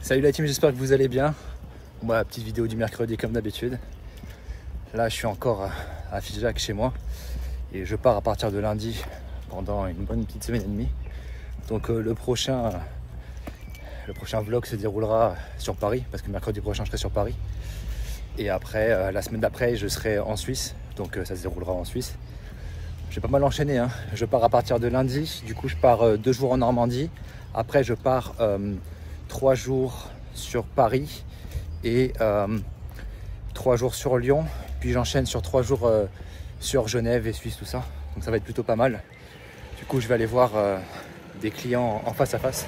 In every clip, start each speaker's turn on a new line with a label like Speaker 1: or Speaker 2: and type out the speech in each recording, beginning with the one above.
Speaker 1: Salut la team, j'espère que vous allez bien. Moi, petite vidéo du mercredi comme d'habitude. Là, je suis encore à Figeac chez moi et je pars à partir de lundi pendant une bonne petite semaine et demie. Donc le prochain vlog se déroulera sur Paris parce que mercredi prochain, je serai sur Paris. Et après, la semaine d'après, je serai en Suisse. Donc ça se déroulera en Suisse. J'ai pas mal enchaîné, hein. Je pars à partir de lundi. Du coup, je pars 2 jours en Normandie. Après, je pars 3 jours sur Paris et 3 jours sur Lyon. Puis j'enchaîne sur 3 jours sur Genève et Suisse, tout ça. Donc ça va être plutôt pas mal. Du coup, je vais aller voir des clients en face à face.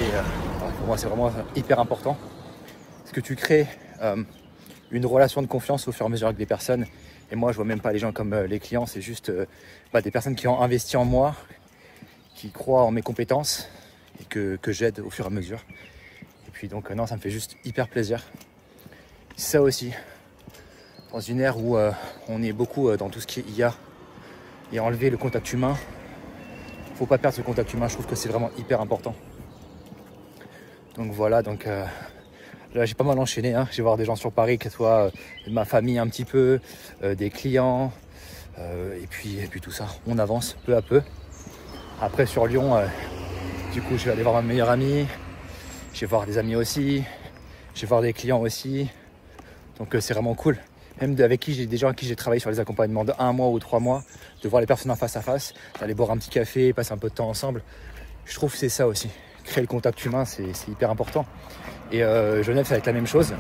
Speaker 1: Et pour moi, c'est vraiment hyper important. Parce que tu crées une relation de confiance au fur et à mesure avec des personnes. Et moi, je vois même pas les gens comme les clients. C'est juste des personnes qui ont investi en moi, qui croient en mes compétences et que j'aide au fur et à mesure. Et puis donc non, ça me fait juste hyper plaisir. Ça aussi, dans une ère où on est beaucoup dans tout ce qui est IA et enlever le contact humain, faut pas perdre ce contact humain. Je trouve que c'est vraiment hyper important. Donc voilà, donc là j'ai pas mal enchaîné, hein. Je vais voir des gens sur Paris, que ce soit de ma famille un petit peu, des clients, et puis tout ça. On avance peu à peu. Après sur Lyon, du coup je vais aller voir ma meilleure amie, je vais voir des amis aussi, je vais voir des clients aussi. Donc c'est vraiment cool. Même avec qui j'ai des gens avec qui j'ai travaillé sur les accompagnements de 1 mois ou 3 mois, de voir les personnes en face à face, d'aller boire un petit café, passer un peu de temps ensemble. Je trouve que c'est ça aussi. Créer le contact humain, c'est hyper important. Et Genève, ça va être la même chose.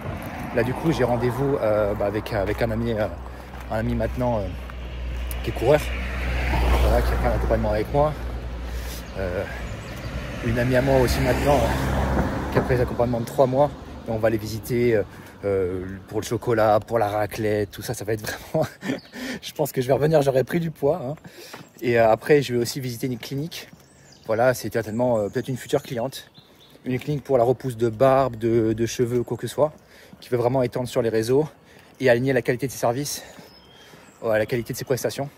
Speaker 1: Là, du coup, j'ai rendez-vous avec un ami maintenant qui est coureur, voilà, qui a fait un accompagnement avec moi. Une amie à moi aussi maintenant, qui a fait des accompagnements de 3 mois. Et on va les visiter pour le chocolat, pour la raclette, tout ça, ça va être vraiment... Je pense que je vais revenir, j'aurai pris du poids, hein. Et après, je vais aussi visiter une clinique. Voilà, c'est certainement peut-être une future cliente. Une clinique pour la repousse de barbe, de cheveux, quoi que ce soit, qui veut vraiment étendre sur les réseaux et aligner la qualité de ses services à la qualité de ses prestations.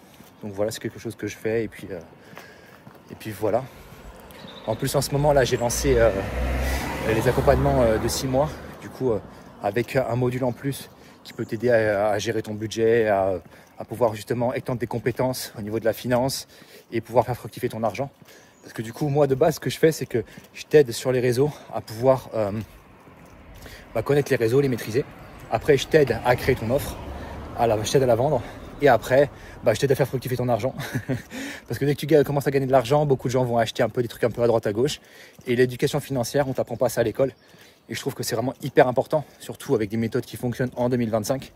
Speaker 1: Donc voilà, c'est quelque chose que je fais. Et puis voilà. En plus, en ce moment, là, j'ai lancé les accompagnements de 6 mois. Du coup, avec un module en plus qui peut t'aider à gérer ton budget, à pouvoir justement étendre tes compétences au niveau de la finance et pouvoir faire fructifier ton argent. Parce que du coup, moi, de base, ce que je fais, c'est que je t'aide sur les réseaux à pouvoir connaître les réseaux, les maîtriser. Après, je t'aide à créer ton offre, je t'aide à la vendre. Et après, je t'aide à faire fructifier ton argent. Parce que dès que tu commences à gagner de l'argent, beaucoup de gens vont acheter un peu des trucs un peu à droite, à gauche. Et l'éducation financière, on ne t'apprend pas ça à l'école. Et je trouve que c'est vraiment hyper important, surtout avec des méthodes qui fonctionnent en 2025.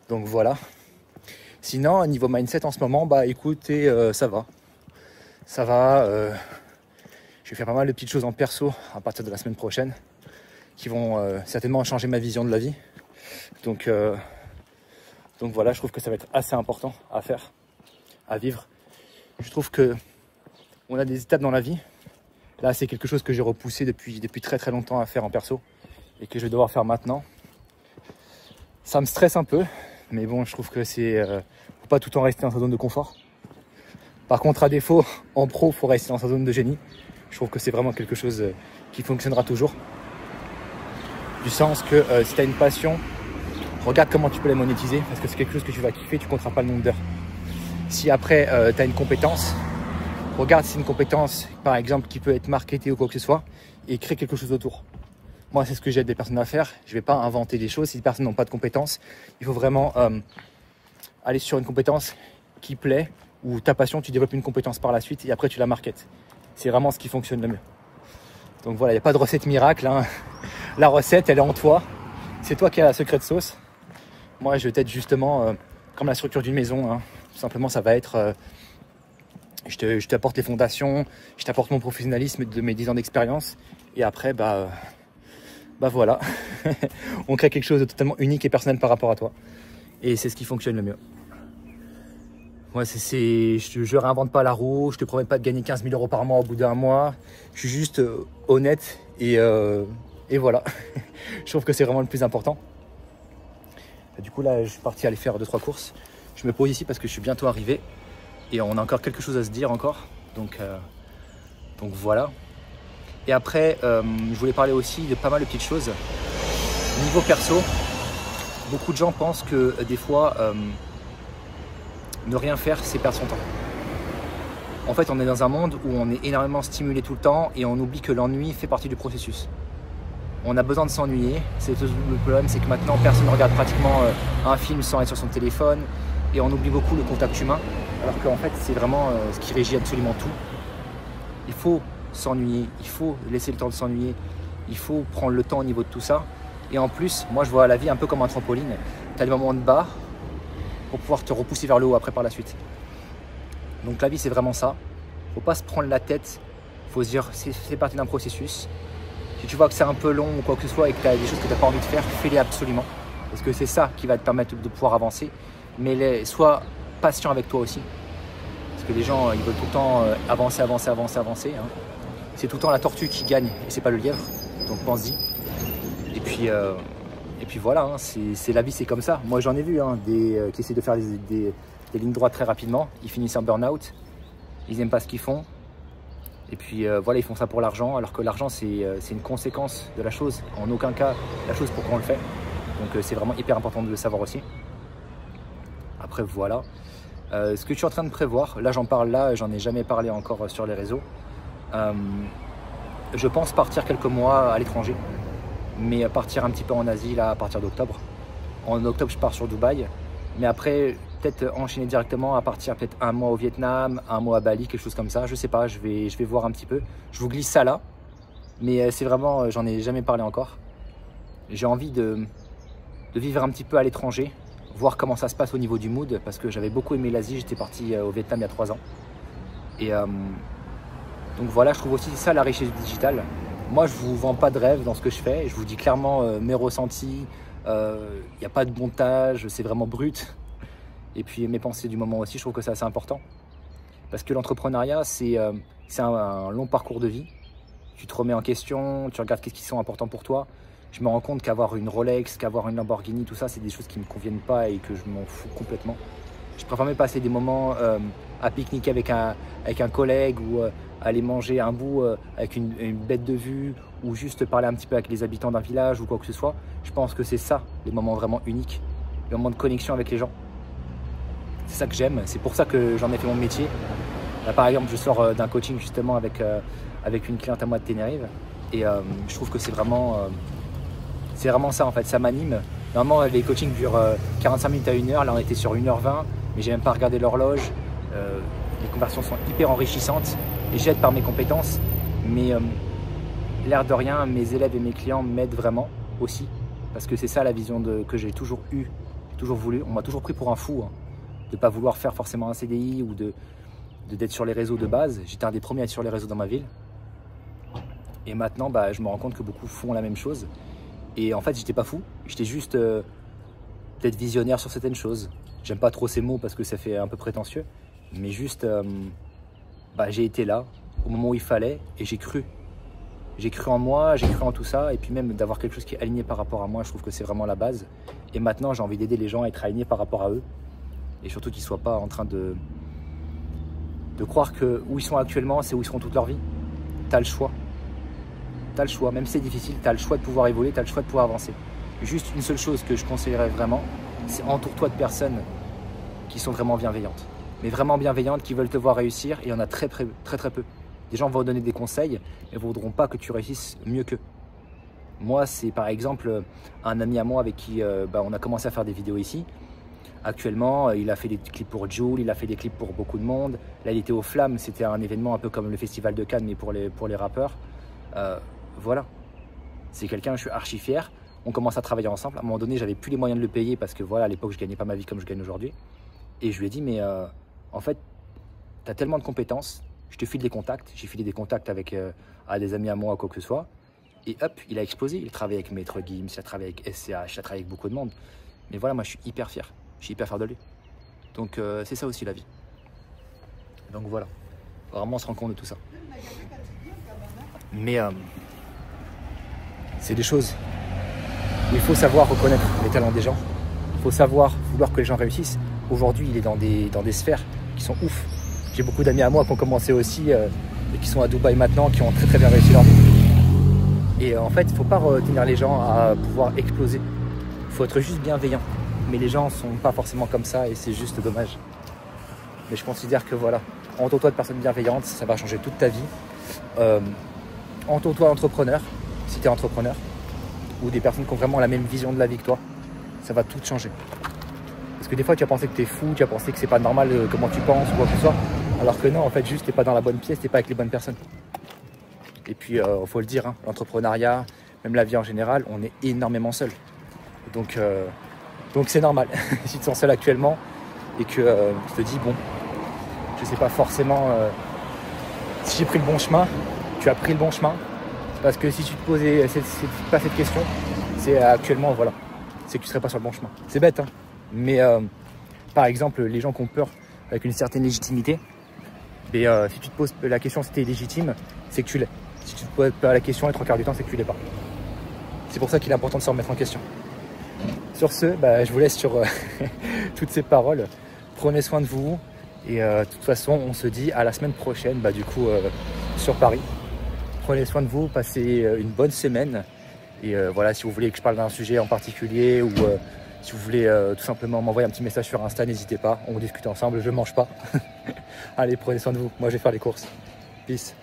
Speaker 1: Donc voilà. Sinon, niveau mindset en ce moment, écoutez, ça va. Ça va, je vais faire pas mal de petites choses en perso à partir de la semaine prochaine qui vont certainement changer ma vision de la vie. Donc voilà, je trouve que ça va être assez important à faire, à vivre. Je trouve que on a des étapes dans la vie. Là, c'est quelque chose que j'ai repoussé depuis très très longtemps à faire en perso et que je vais devoir faire maintenant. Ça me stresse un peu, mais bon, je trouve que faut pas tout le temps rester dans sa zone de confort. Par contre, à défaut, en pro, il faut rester dans sa zone de génie. Je trouve que c'est vraiment quelque chose qui fonctionnera toujours. Du sens que si tu as une passion, regarde comment tu peux la monétiser, parce que c'est quelque chose que tu vas kiffer, tu ne compteras pas le nombre d'heures. Si après, tu as une compétence, regarde si c'est une compétence, par exemple, qui peut être marketée ou quoi que ce soit, et crée quelque chose autour. Moi, c'est ce que j'aide des personnes à faire. Je ne vais pas inventer des choses. Si les personnes n'ont pas de compétences, il faut vraiment aller sur une compétence qui plaît, ou ta passion, tu développes une compétence par la suite et après tu la marketes. C'est vraiment ce qui fonctionne le mieux. Donc voilà, il n'y a pas de recette miracle, hein. La recette, elle est en toi. C'est toi qui as la secret sauce. Moi, je t'aide justement comme la structure d'une maison, hein. Tout simplement, ça va être... je t'apporte les fondations, je t'apporte mon professionnalisme de mes 10 ans d'expérience. Et après, voilà. On crée quelque chose de totalement unique et personnel par rapport à toi. Et c'est ce qui fonctionne le mieux. Moi, je réinvente pas la roue, je te promets pas de gagner 15 000 € par mois au bout d'1 mois. Je suis juste honnête et voilà. Je trouve que c'est vraiment le plus important. Et du coup, là, je suis parti aller faire 2-3 courses. Je me pose ici parce que je suis bientôt arrivé et on a encore quelque chose à se dire encore. Donc voilà. Et après, je voulais parler aussi de pas mal de petites choses. Niveau perso, beaucoup de gens pensent que des fois, ne rien faire, c'est perdre son temps. En fait, on est dans un monde où on est énormément stimulé tout le temps et on oublie que l'ennui fait partie du processus. On a besoin de s'ennuyer. Le problème, c'est que maintenant, personne ne regarde pratiquement un film sans être sur son téléphone et on oublie beaucoup le contact humain, alors qu'en fait, c'est vraiment ce qui régit absolument tout. Il faut s'ennuyer, il faut laisser le temps de s'ennuyer, il faut prendre le temps au niveau de tout ça. Et en plus, moi, je vois la vie un peu comme un trampoline. Tu as des moments de bas pour pouvoir te repousser vers le haut après par la suite. Donc la vie, c'est vraiment ça. Faut pas se prendre la tête. Faut se dire, c'est partie d'un processus. Si tu vois que c'est un peu long ou quoi que ce soit et que tu as des choses que tu n'as pas envie de faire, fais-les absolument. Parce que c'est ça qui va te permettre de pouvoir avancer. Mais sois patient avec toi aussi. Parce que les gens, ils veulent tout le temps avancer. Hein. C'est tout le temps la tortue qui gagne et c'est pas le lièvre. Donc pense-y. Et puis voilà, hein, c'est la vie, c'est comme ça. Moi, j'en ai vu hein, qui essaient de faire des lignes droites très rapidement. Ils finissent en burn-out. Ils n'aiment pas ce qu'ils font. Et puis voilà, ils font ça pour l'argent, alors que l'argent, c'est une conséquence de la chose. En aucun cas, la chose pourquoi on le fait. Donc c'est vraiment hyper important de le savoir aussi. Après, voilà. Ce que je suis en train de prévoir, là j'en parle là, j'en ai jamais parlé encore sur les réseaux. Je pense partir quelques mois à l'étranger, mais partir un petit peu en Asie là à partir d'octobre. En octobre, je pars sur Dubaï, mais après peut-être enchaîner directement à partir peut-être un mois au Vietnam, un mois à Bali, quelque chose comme ça. Je sais pas, je vais voir un petit peu. Je vous glisse ça là, mais c'est vraiment, j'en ai jamais parlé encore. J'ai envie de vivre un petit peu à l'étranger, voir comment ça se passe au niveau du mood, parce que j'avais beaucoup aimé l'Asie. J'étais parti au Vietnam il y a 3 ans. Et donc voilà, je trouve aussi ça la richesse du digital. Moi, je vous vends pas de rêve dans ce que je fais. Je vous dis clairement mes ressentis. Il n'y a pas de montage, c'est vraiment brut. Et puis mes pensées du moment aussi, je trouve que c'est assez important. Parce que l'entrepreneuriat, c'est un long parcours de vie. Tu te remets en question, tu regardes qu'est-ce qui sont importants pour toi. Je me rends compte qu'avoir une Rolex, qu'avoir une Lamborghini, tout ça, c'est des choses qui ne me conviennent pas et que je m'en fous complètement. Je préfère même passer des moments à pique-niquer avec un collègue ou aller manger un bout avec une bête de vue ou juste parler un petit peu avec les habitants d'un village ou quoi que ce soit. Je pense que c'est ça, les moments vraiment uniques, les moments de connexion avec les gens. C'est ça que j'aime, c'est pour ça que j'en ai fait mon métier. Là, par exemple, je sors d'un coaching justement avec une cliente à moi de Tenerife et je trouve que c'est vraiment ça en fait, ça m'anime. Normalement, les coachings durent 45 minutes à 1 heure, là on était sur 1h20, mais j'ai même pas regardé l'horloge. Les conversations sont hyper enrichissantes et j'aide par mes compétences, mais l'air de rien, mes élèves et mes clients m'aident vraiment aussi, parce que c'est ça la vision que j'ai toujours eue, toujours voulu. On m'a toujours pris pour un fou, hein, de ne pas vouloir faire forcément un CDI ou d'être sur les réseaux de base. J'étais un des premiers à être sur les réseaux dans ma ville. Et maintenant, je me rends compte que beaucoup font la même chose. Et en fait, j'étais pas fou, j'étais juste peut-être visionnaire sur certaines choses. J'aime pas trop ces mots parce que ça fait un peu prétentieux, mais juste, j'ai été là au moment où il fallait et j'ai cru. J'ai cru en moi, j'ai cru en tout ça, et puis même d'avoir quelque chose qui est aligné par rapport à moi, je trouve que c'est vraiment la base. Et maintenant, j'ai envie d'aider les gens à être alignés par rapport à eux, et surtout qu'ils ne soient pas en train de croire que où ils sont actuellement, c'est où ils seront toute leur vie. Tu as le choix. Tu as le choix, même si c'est difficile, tu as le choix de pouvoir évoluer, tu as le choix de pouvoir avancer. Juste une seule chose que je conseillerais vraiment, c'est entoure-toi de personnes qui sont vraiment bienveillantes. Mais vraiment bienveillantes, qui veulent te voir réussir, et il y en a très peu. Des gens vont donner des conseils, mais ne voudront pas que tu réussisses mieux qu'eux. Moi, c'est par exemple un ami à moi avec qui on a commencé à faire des vidéos ici. Actuellement, il a fait des clips pour Jules, il a fait des clips pour beaucoup de monde. Là, il était au Flamme, c'était un événement un peu comme le Festival de Cannes, mais pour les rappeurs. Voilà, c'est quelqu'un, je suis archi fier. On commence à travailler ensemble. À un moment donné, j'avais plus les moyens de le payer parce que voilà, à l'époque, je gagnais pas ma vie comme je gagne aujourd'hui. Et je lui ai dit, mais en fait, tu as tellement de compétences, je te file des contacts. J'ai filé des contacts à des amis à moi, quoi que ce soit. Et hop, il a explosé. Il travaille avec Maître Gims, il a travaillé avec SCH, il a travaillé avec beaucoup de monde. Mais voilà, moi, je suis hyper fier. Je suis hyper fier de lui. Donc, c'est ça aussi la vie. Donc voilà, vraiment, on se rend compte de tout ça. Mais c'est des choses où il faut savoir reconnaître les talents des gens. Il faut savoir vouloir que les gens réussissent. Aujourd'hui, il est dans des sphères qui sont ouf. J'ai beaucoup d'amis à moi qui ont commencé aussi et qui sont à Dubaï maintenant, qui ont très bien réussi leur vie. Et en fait, il ne faut pas retenir les gens à pouvoir exploser. Il faut être juste bienveillant. Mais les gens ne sont pas forcément comme ça et c'est juste dommage. Mais je considère que voilà, entoure-toi de personnes bienveillantes, ça va changer toute ta vie. Entoure-toi d'entrepreneurs, si tu es entrepreneur, ou des personnes qui ont vraiment la même vision de la vie que toi, ça va tout changer. Parce que des fois, tu as pensé que tu es fou, tu as pensé que c'est pas normal comment tu penses ou quoi que ce soit, alors que non, en fait, juste tu n'es pas dans la bonne pièce, tu n'es pas avec les bonnes personnes. Et puis, faut le dire, hein, l'entrepreneuriat, même la vie en général, on est énormément seul. Donc c'est normal. Si tu te sens seul actuellement et que tu te dis, bon, je sais pas forcément si j'ai pris le bon chemin, tu as pris le bon chemin. Parce que si tu te posais pas cette question, c'est actuellement, voilà, c'est que tu serais pas sur le bon chemin. C'est bête, hein. Mais par exemple, les gens qui ont peur avec une certaine légitimité, et, si tu te poses la question si tu es légitime, c'est que tu l'es. Si tu te poses pas la question, les 3 quarts du temps, c'est que tu l'es pas. C'est pour ça qu'il est important de se remettre en question. Sur ce, je vous laisse sur toutes ces paroles. Prenez soin de vous. Et de toute façon, on se dit à la semaine prochaine, sur Paris. Prenez soin de vous, passez une bonne semaine. Et voilà, si vous voulez que je parle d'un sujet en particulier ou si vous voulez tout simplement m'envoyer un petit message sur Insta, n'hésitez pas. On discute ensemble, je ne mange pas. Allez, prenez soin de vous. Moi, je vais faire les courses. Peace.